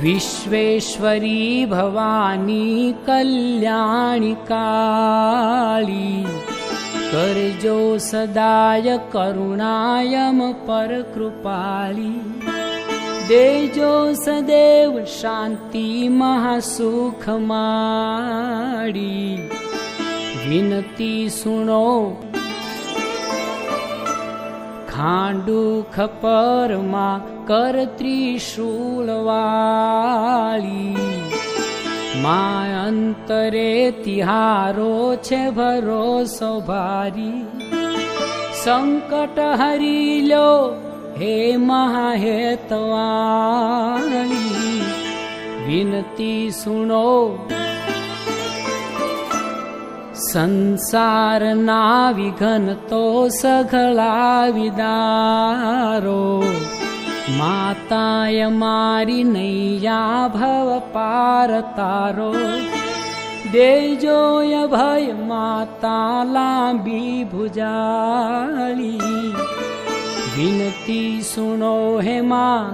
विश्वेश्वरी भवानी कल्याणी काली करजो सदाय करुणायम पर कृपाली देजो सदैव शांति महासुख माड़ी विनती सुनो खांडू खपर मा कर त्रिशूलवाली मां अंतरे तिहारो छे भरोसो भारी संकट हरी लो हे महाहेतवाली विनती सुनो संसार ना विघन तो सघला विदारो माताय मारी नैया भव पार तारो देजो भय माता लांबी भुजाली विनती सुनो हे मां